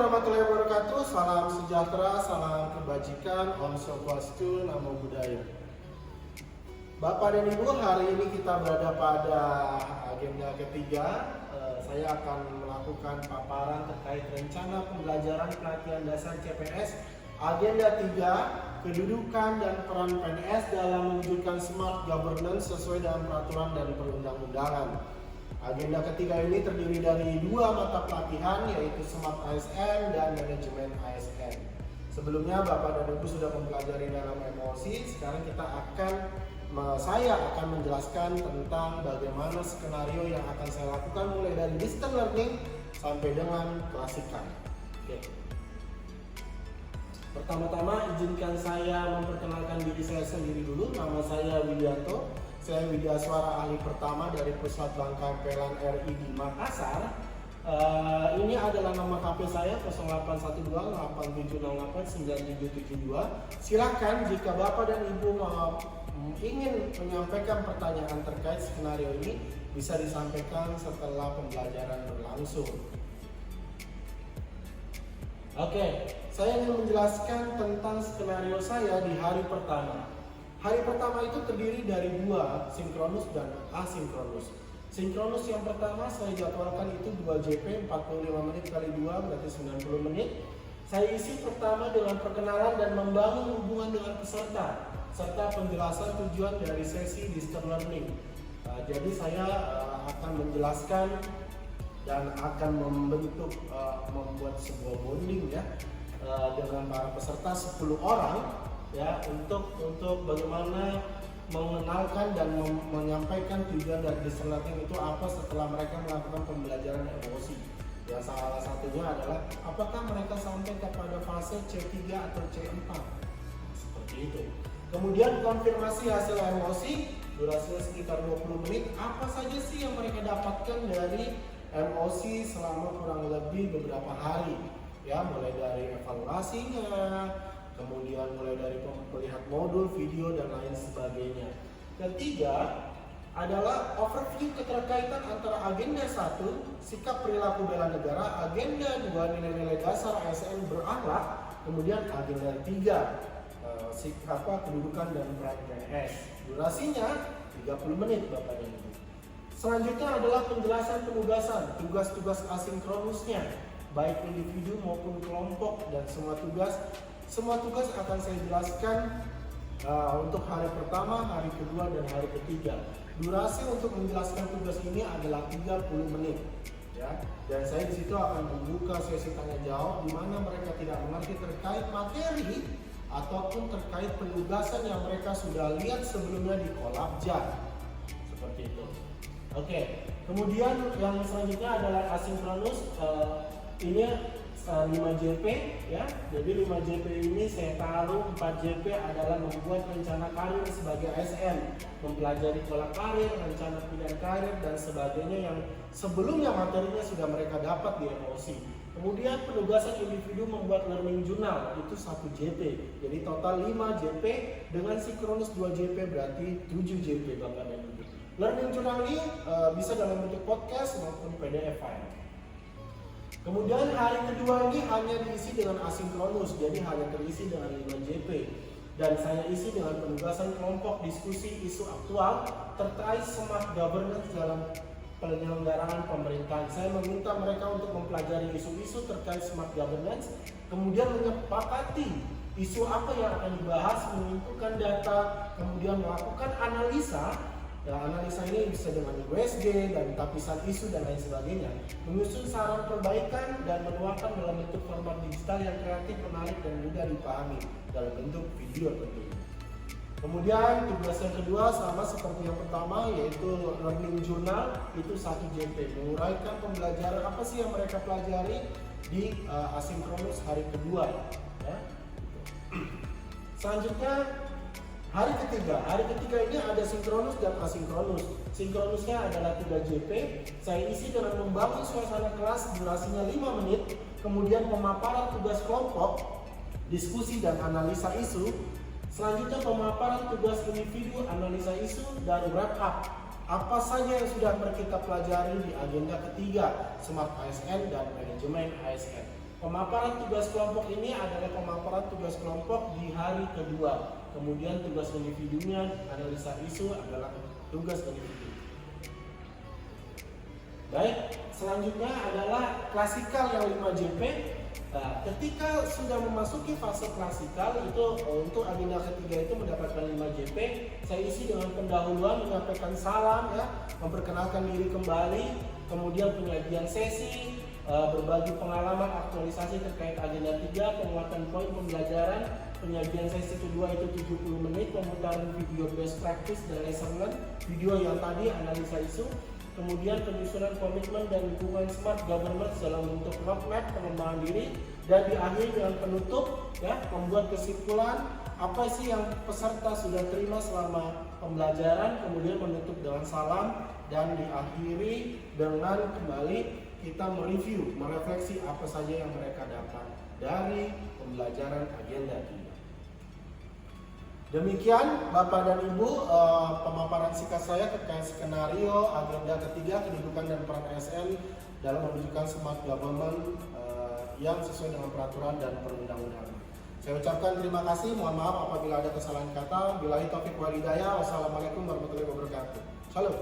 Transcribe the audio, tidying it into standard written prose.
warahmatullahi wabarakatuh. Salam sejahtera, salam kebajikan, Om Swastiastu, Namo Buddhaya. Bapak dan Ibu, hari ini kita berada pada agenda ketiga. Saya akan melakukan paparan terkait rencana pembelajaran pelatihan dasar CPNS Agenda 3, kedudukan dan peran PNS dalam mewujudkan smart governance sesuai dengan peraturan dan perundang-undangan. Agenda ketiga ini terdiri dari dua mata pelatihan, yaitu Smart ASN dan Manajemen ASN. Sebelumnya Bapak dan Ibu sudah mempelajari dalam emosi. Sekarang saya akan menjelaskan tentang bagaimana skenario yang akan saya lakukan mulai dari distance learning sampai dengan klasikan. Oke. Pertama-tama izinkan saya memperkenalkan diri saya sendiri dulu. Nama saya Widianto. Saya Widyaswara, ahli pertama dari Pusat Bangkai Pelan RI di Makassar. Ini adalah nomor HP saya 081287089772. Silakan jika Bapak dan Ibu ingin menyampaikan pertanyaan terkait skenario ini, bisa disampaikan setelah pembelajaran berlangsung. Oke, saya ingin menjelaskan tentang skenario saya di hari pertama. Hari pertama itu terdiri dari dua, sinkronus dan asinkronus. Sinkronus yang pertama saya jadwalkan itu 2 JP 45 menit kali 2 berarti 90 menit. Saya isi pertama dengan perkenalan dan membangun hubungan dengan peserta serta penjelasan tujuan dari sesi distance learning. Jadi saya akan menjelaskan dan akan membuat sebuah bonding ya dengan para peserta 10 orang ya untuk bagaimana mengenalkan dan menyampaikan tujuan dari distance learning itu apa setelah mereka melakukan pembelajaran emosi. Ya, salah satunya adalah apakah mereka sampai kepada fase C3 atau C4 seperti itu. Kemudian konfirmasi hasil emosi, durasinya sekitar 20 menit. Apa saja sih yang mereka dapatkan dari emosi selama kurang lebih beberapa hari? Ya, mulai dari evaluasinya, kemudian mulai dari melihat modul, video, dan lain sebagainya. Ketiga adalah overview keterkaitan antara agenda 1, sikap perilaku bela negara, agenda 2, nilai-nilai dasar ASN berakhlak, kemudian agenda 3, sikap kedudukan dan peran PNS. Durasinya 30 menit Bapak dan Ibu. Selanjutnya adalah penjelasan penugasan, tugas-tugas asinkronusnya, baik individu maupun kelompok, dan semua tugas akan saya jelaskan untuk hari pertama, hari kedua, dan hari ketiga. Durasi untuk menjelaskan tugas ini adalah 30 menit. Ya, dan saya di situ akan membuka sesi tanya jawab di mana mereka tidak mengerti terkait materi ataupun terkait penugasan yang mereka sudah lihat sebelumnya di Kolabja. Seperti itu. Oke, kemudian yang selanjutnya adalah asinkronus. Ini 5 JP ya. Jadi 5 JP ini saya taruh 4 JP adalah membuat rencana karir sebagai ASN, mempelajari pola karir, rencana pilihan karir dan sebagainya yang sebelumnya materinya sudah mereka dapat di emosi. Kemudian penugasan individu membuat learning journal itu 1 JP. Jadi total 5 JP dengan sinkronus 2 JP berarti 7 JP Bapak dan Ibu. Learning journal ini bisa dalam bentuk podcast maupun PDF file. Kemudian hari kedua ini hanya diisi dengan asinkronus, jadi hanya terisi dengan 5 JP. Dan saya isi dengan penugasan kelompok diskusi isu aktual terkait smart governance dalam penyelenggaraan pemerintahan. Saya meminta mereka untuk mempelajari isu-isu terkait smart governance, kemudian menyepakati isu apa yang akan dibahas, mengumpulkan data, kemudian melakukan analisa. Ya, analisa ini bisa dengan USG dan tapisan isu dan lain sebagainya. Menyusun saran perbaikan dan menuangkan dalam bentuk format digital yang kreatif, menarik dan mudah dipahami dalam bentuk video tentunya. Kemudian tugas yang kedua sama seperti yang pertama, yaitu learning journal itu 1 JP, menguraikan pembelajaran apa sih yang mereka pelajari di asinkronus hari kedua. Ya. Selanjutnya hari ketiga ini ada sinkronus dan asinkronus. Sinkronusnya adalah 3 JP. Saya isi dengan membangun suasana kelas, durasinya 5 menit. Kemudian pemaparan tugas kelompok, diskusi dan analisa isu. Selanjutnya pemaparan tugas individu, analisa isu, dan wrap up. Apa saja yang sudah kita pelajari di agenda ketiga, Smart ASN dan Manajemen ASN. Pemaparan tugas kelompok ini adalah pemaparan tugas kelompok di hari kedua. Kemudian tugas individunya, analisa isu adalah tugas individu. Baik, selanjutnya adalah klasikal yang 5JP. Nah, ketika sudah memasuki fase klasikal itu untuk agenda ketiga itu mendapatkan 5JP, saya isi dengan pendahuluan, menyampaikan salam ya, memperkenalkan diri kembali, kemudian penyajian sesi, berbagi pengalaman aktualisasi terkait agenda 3, penguatan poin pembelajaran, penyajian sesi kedua itu 70 menit, pemutaran video best practice dan lesson learn, video yang tadi analisa isu, kemudian penyusunan komitmen dan dukungan smart government dalam bentuk roadmap pengembangan diri, dan diakhiri dengan penutup ya, membuat kesimpulan apa sih yang peserta sudah terima selama pembelajaran, kemudian menutup dengan salam, dan diakhiri dengan kembali kita mereview, merefleksi apa saja yang mereka dapat dari pembelajaran agenda 3. Demikian Bapak dan Ibu pemaparan singkat saya terkait skenario agenda ketiga kedudukan dan peran ASN dalam mewujudkan smart government yang sesuai dengan peraturan dan perundang-undangan. Saya ucapkan terima kasih, mohon maaf apabila ada kesalahan kata. Billahi taufiq wal hidayah. Wassalamualaikum warahmatullahi wabarakatuh. Salam.